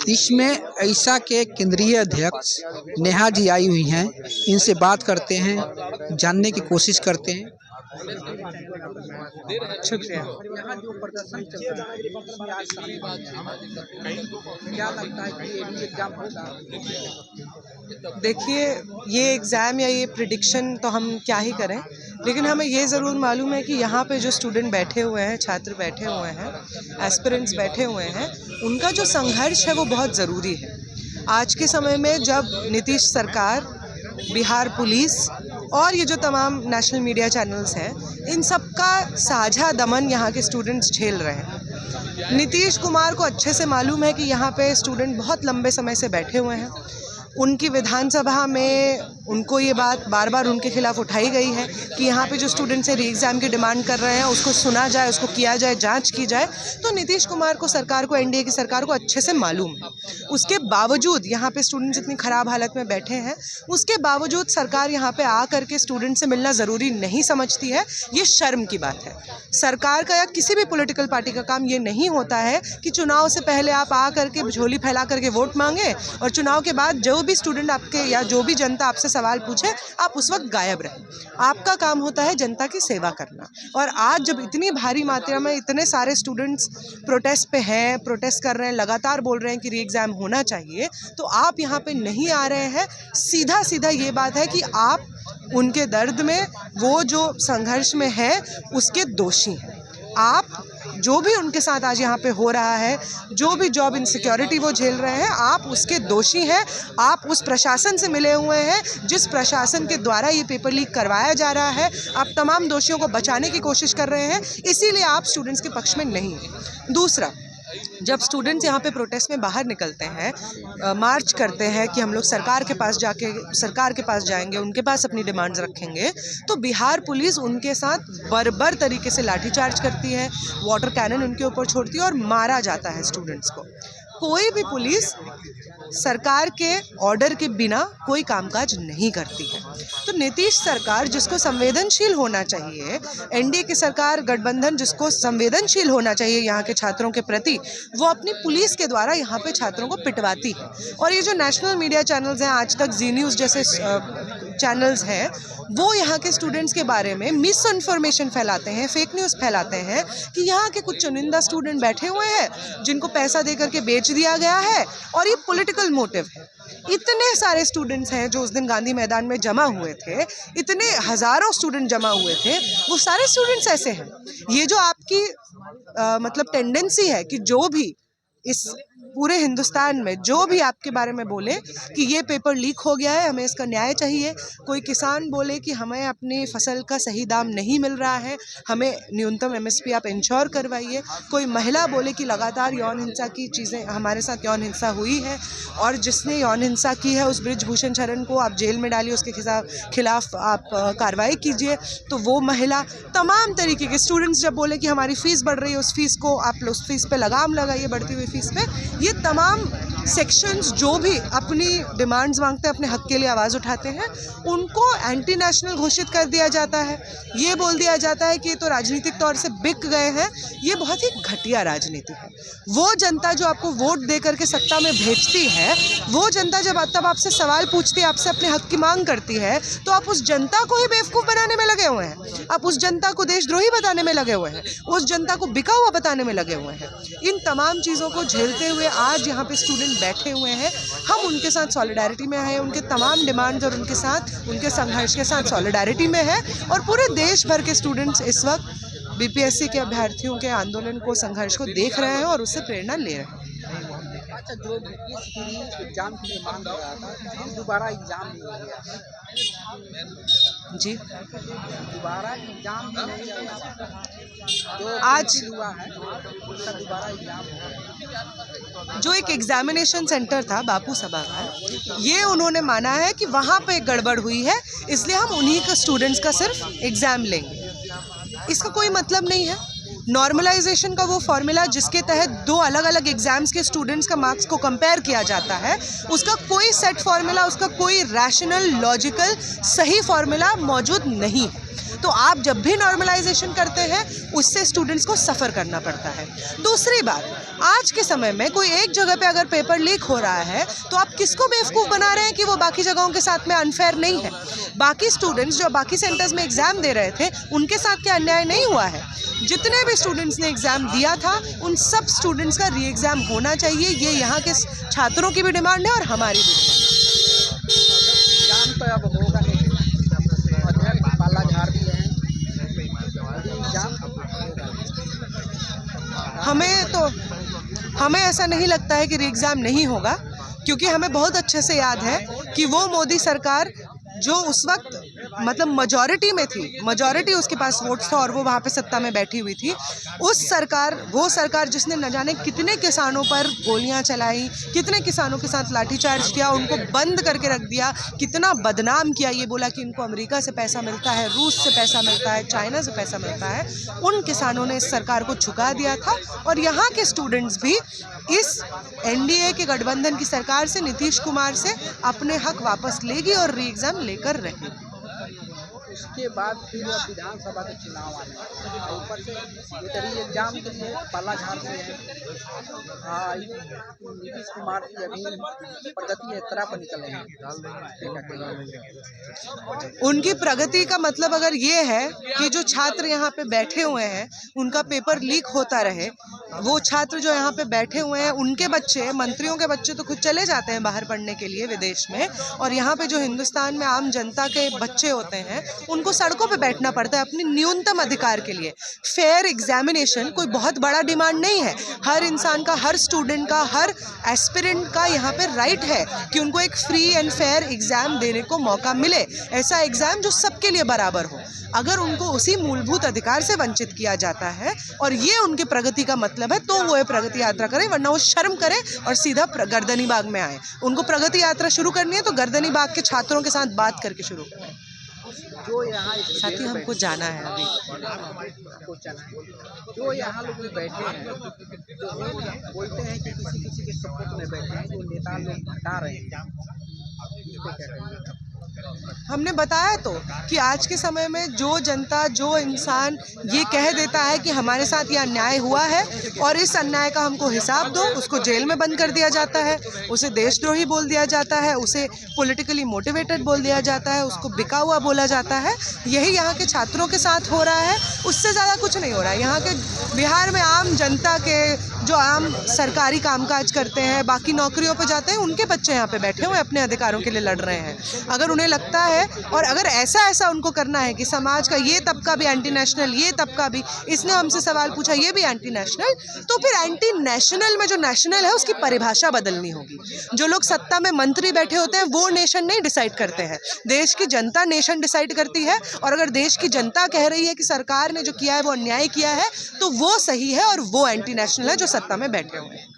इसमें ऐसा के केंद्रीय अध्यक्ष नेहा जी आई हुई हैं। इनसे बात करते हैं, जानने की कोशिश करते हैं। शुक्रिया। यहाँ जो प्रदर्शन चल रहा है, इसमें आज शामिल हैं। क्या लगता है कि ये भी एग्जाम होगा? देखिए, ये एग्ज़ाम या ये प्रिडिक्शन तो हम क्या ही करें, लेकिन हमें ये ज़रूर मालूम है कि यहाँ पे जो स्टूडेंट बैठे हुए हैं, छात्र बैठे हुए हैं, एस्पिरेंट्स बैठे हुए हैं, उनका जो संघर्ष है वो बहुत ज़रूरी है। आज के समय में जब नीतीश सरकार, बिहार पुलिस और ये जो तमाम नेशनल मीडिया चैनल्स हैं, इन सब का साझा दमन यहाँ के स्टूडेंट्स झेल रहे हैं। नीतीश कुमार को अच्छे से मालूम है कि यहाँ पे स्टूडेंट बहुत लंबे समय से बैठे हुए हैं। उनकी विधानसभा में उनको ये बात बार बार उनके खिलाफ उठाई गई है कि यहाँ पे जो स्टूडेंट्स री एग्ज़ाम की डिमांड कर रहे हैं उसको सुना जाए, उसको किया जाए, जांच की जाए। तो नीतीश कुमार को, सरकार को, एनडीए की सरकार को अच्छे से मालूम है। उसके बावजूद यहाँ पे स्टूडेंट्स इतनी ख़राब हालत में बैठे हैं, उसके बावजूद सरकार यहाँ पे आ करके स्टूडेंट से मिलना ज़रूरी नहीं समझती है। ये शर्म की बात है। सरकार का या किसी भी पॉलिटिकल पार्टी का काम ये नहीं होता है कि चुनाव से पहले आप आ करके झोली फैला करके वोट मांगे और चुनाव के बाद जो भी स्टूडेंट आपके या जो भी जनता आपसे सवाल पूछे आप उस वक्त गायब रहें। आपका काम होता है जनता की सेवा करना। और आज जब इतनी भारी मात्रा में इतने सारे स्टूडेंट्स प्रोटेस्ट पे हैं, प्रोटेस्ट कर रहे हैं, लगातार बोल रहे हैं कि री एग्ज़ाम होना चाहिए, तो आप यहाँ पे नहीं आ रहे हैं। सीधा सीधा ये बात है कि आप उनके दर्द में, वो जो संघर्ष में है, उसके दोषी हैं। आप जो भी उनके साथ आज यहाँ पे हो रहा है, जो भी जॉब इनसिक्योरिटी वो झेल रहे हैं, आप उसके दोषी हैं। आप उस प्रशासन से मिले हुए हैं जिस प्रशासन के द्वारा ये पेपर लीक करवाया जा रहा है। आप तमाम दोषियों को बचाने की कोशिश कर रहे हैं, इसीलिए आप स्टूडेंट्स के पक्ष में नहीं हैं। दूसरा, जब स्टूडेंट्स यहाँ पे प्रोटेस्ट में बाहर निकलते हैं, मार्च करते हैं कि हम लोग सरकार के पास जाएंगे, उनके पास अपनी डिमांड्स रखेंगे, तो बिहार पुलिस उनके साथ बर्बर तरीके से लाठीचार्ज करती है, वाटर कैनन उनके ऊपर छोड़ती है और मारा जाता है स्टूडेंट्स को। कोई भी पुलिस सरकार के ऑर्डर के बिना कोई कामकाज नहीं करती है। तो नीतीश सरकार, जिसको संवेदनशील होना चाहिए, एनडीए की सरकार, गठबंधन जिसको संवेदनशील होना चाहिए यहाँ के छात्रों के प्रति, वो अपनी पुलिस के द्वारा यहाँ पे छात्रों को पिटवाती है। और ये जो नेशनल मीडिया चैनल्स हैं, आज तक जी न्यूज़ जैसे चैनल्स हैं, वो यहाँ के स्टूडेंट्स के बारे में मिस इन्फॉर्मेशन फैलाते हैं, फेक न्यूज़ फैलाते हैं कि यहाँ के कुछ चुनिंदा स्टूडेंट बैठे हुए हैं जिनको पैसा दे करके बेच दिया गया है और ये पॉलिटिकल मोटिव है। इतने सारे स्टूडेंट्स हैं जो उस दिन गांधी मैदान में जमा हुए थे, इतने हज़ारों स्टूडेंट जमा हुए थे, वो सारे स्टूडेंट्स ऐसे हैं। ये जो आपकी मतलब टेंडेंसी है कि जो भी इस पूरे हिंदुस्तान में जो भी आपके बारे में बोले कि ये पेपर लीक हो गया है, हमें इसका न्याय चाहिए, कोई किसान बोले कि हमें अपनी फसल का सही दाम नहीं मिल रहा है, हमें न्यूनतम एमएसपी आप इंश्योर करवाइए, कोई महिला बोले कि लगातार यौन हिंसा की चीज़ें, हमारे साथ यौन हिंसा हुई है और जिसने यौन हिंसा की है उस बृजभूषण शरण को आप जेल में डालिए, उसके खिलाफ आप कार्रवाई कीजिए। तो वो महिला, तमाम तरीके के स्टूडेंट्स जब बोले कि हमारी फ़ीस बढ़ रही है, उस फीस को आप उस फीस पे लगाम लगाइए, बढ़ती हुई फीस पे। ये तमाम सेक्शंस जो भी अपनी डिमांड्स मांगते हैं, अपने हक के लिए आवाज़ उठाते हैं, उनको एंटी नेशनल घोषित कर दिया जाता है। ये बोल दिया जाता है कि ये तो राजनीतिक तौर से बिक गए हैं। ये बहुत ही घटिया राजनीति है। वो जनता जो आपको वोट दे करके सत्ता में भेजती है, वो जनता जब तब आपसे सवाल पूछती है, आपसे अपने हक की मांग करती है, तो आप उस जनता को ही बेवकूफ़ बनाने में लगे हुए हैं। आप उस जनता को देशद्रोही बताने में लगे हुए हैं, उस जनता को बिका हुआ बताने में लगे हुए हैं। इन तमाम चीज़ों को झेलते हुए आज यहाँ पे स्टूडेंट बैठे हुए हैं। हम उनके साथ सॉलिडारिटी में हैं, उनके तमाम डिमांड्स और उनके साथ, उनके संघर्ष के साथ सॉलिडारिटी में है। और पूरे देश भर के स्टूडेंट्स इस वक्त बीपीएससी के अभ्यर्थियों के आंदोलन को, संघर्ष को देख रहे हैं और उससे प्रेरणा ले रहे हैं। अच्छा, जो एग्जाम के लिए मांग कर रहा था, हम दोबारा एग्जाम नहीं लिया जी, दोबारा एग्जाम भी नहीं लिया, जो आज हुआ है उसका दोबारा एग्जाम होगा। जो एक एग्जामिनेशन सेंटर था बापू सभागार, ये उन्होंने माना है कि वहाँ पे गड़बड़ हुई है, इसलिए हम उन्हीं के स्टूडेंट्स का सिर्फ एग्ज़ाम लेंगे। इसका कोई मतलब नहीं है। नॉर्मलाइजेशन का वो फॉर्मूला जिसके तहत दो अलग अलग एग्जाम्स के स्टूडेंट्स का मार्क्स को कंपेयर किया जाता है, उसका कोई सेट फॉर्मूला, उसका कोई रैशनल, लॉजिकल, सही फॉर्मूला मौजूद नहीं है। तो आप जब भी नॉर्मलाइजेशन करते हैं उससे स्टूडेंट्स को सफ़र करना पड़ता है। दूसरी बात, आज के समय में कोई एक जगह पे अगर पेपर लीक हो रहा है तो आप किसको बेवकूफ़ बना रहे हैं कि वो बाकी जगहों के साथ में अनफेयर नहीं है। बाकी स्टूडेंट्स जो बाकी सेंटर्स में एग्ज़ाम दे रहे थे उनके साथ क्या अन्याय नहीं हुआ है। जितने भी स्टूडेंट्स ने एग्ज़ाम दिया था उन सब स्टूडेंट्स का री एग्ज़ाम होना चाहिए। ये यहाँ के छात्रों की भी डिमांड है और हमारी भी डिमांड है। एग्जाम तो अब होगा नहीं, अध्यक्ष पाला झाड़ दिए हैं, हमें ऐसा नहीं लगता है कि री एग्ज़ाम नहीं होगा, क्योंकि हमें बहुत अच्छे से याद है कि वो मोदी सरकार जो उस वक्त मतलब मेजॉरिटी में थी, मेजॉरिटी उसके पास वोट्स था और वो वहाँ पे सत्ता में बैठी हुई थी, वो सरकार जिसने न जाने कितने किसानों पर गोलियां चलाई, कितने किसानों के साथ लाठीचार्ज किया, उनको बंद करके रख दिया, कितना बदनाम किया, ये बोला कि इनको अमेरिका से पैसा मिलता है, रूस से पैसा मिलता है, चाइना से पैसा मिलता है, उन किसानों ने इस सरकार को झुका दिया था। और यहाँ के स्टूडेंट्स भी इस एनडीए के गठबंधन की सरकार से, नीतीश कुमार से अपने हक वापस लेगी और री एग्ज़ाम लेकर रहेगी। उसके बाद फिर विधानसभा के चुनाव आने हैं, ऊपर से ये री एग्जाम के लिए पाला झाड़ दिए हैं। नीतीश कुमार की अभी प्रगति यात्रा पर निकले हैं। उनकी प्रगति का मतलब अगर ये है कि जो छात्र यहाँ पे बैठे हुए हैं उनका पेपर लीक होता रहे, वो छात्र जो यहाँ पे बैठे हुए हैं उनके बच्चे, मंत्रियों के बच्चे तो खुद चले जाते हैं बाहर पढ़ने के लिए विदेश में, और यहाँ पे जो हिंदुस्तान में आम जनता के बच्चे होते हैं उनको सड़कों पे बैठना पड़ता है अपने न्यूनतम अधिकार के लिए। फेयर एग्जामिनेशन कोई बहुत बड़ा डिमांड नहीं है। हर इंसान का, हर स्टूडेंट का, हर एस्पिरेंट का यहाँ पे राइट है कि उनको एक फ्री एंड फेयर एग्ज़ाम देने को मौका मिले, ऐसा एग्ज़ाम जो सबके लिए बराबर हो। अगर उनको उसी मूलभूत अधिकार से वंचित किया जाता है और ये उनकी प्रगति का मतलब है, तो वो ये प्रगति यात्रा करें, वरना वो शर्म करें और सीधा गर्दनी बाग में आए। उनको प्रगति यात्रा शुरू करनी है तो गर्दनी बाग के छात्रों के साथ बात करके शुरू करें। जो यहाँ साथी हमको जाना है अभी, जो यहाँ लोग बैठे हैं, जो बोलते हैं कि किसी के सपोर्ट में बैठे हैं, जो नेता लोग हटा रहे हैं, हमने बताया तो कि आज के समय में जो जनता, जो इंसान ये कह देता है कि हमारे साथ ये अन्याय हुआ है और इस अन्याय का हमको हिसाब दो, उसको जेल में बंद कर दिया जाता है, उसे देशद्रोही बोल दिया जाता है, उसे पॉलिटिकली मोटिवेटेड बोल दिया जाता है, उसको बिका हुआ बोला जाता है। यही यहाँ के छात्रों के साथ हो रहा है, उससे ज़्यादा कुछ नहीं हो रहा है। यहाँ के बिहार में आम जनता के जो आम सरकारी कामकाज करते हैं, बाकी नौकरियों पर जाते हैं, उनके बच्चे यहाँ पे बैठे हुए अपने अधिकारों के लिए लड़ रहे हैं। अगर उन्हें लगता है और अगर ऐसा उनको करना है कि समाज का ये तबका भी एंटी नेशनल, ये तबका भी, इसने हमसे सवाल पूछा ये भी एंटी नेशनल, तो फिर एंटी नेशनल में जो नेशनल है उसकी परिभाषा बदलनी होगी। जो लोग सत्ता में मंत्री बैठे होते हैं वो नेशन नहीं डिसाइड करते हैं, देश की जनता नेशन डिसाइड करती है। और अगर देश की जनता कह रही है कि सरकार ने जो किया है वो अन्याय किया है, तो वो सही है और वो एंटी नेशनल है जो सत्ता में बैठे हुए हैं।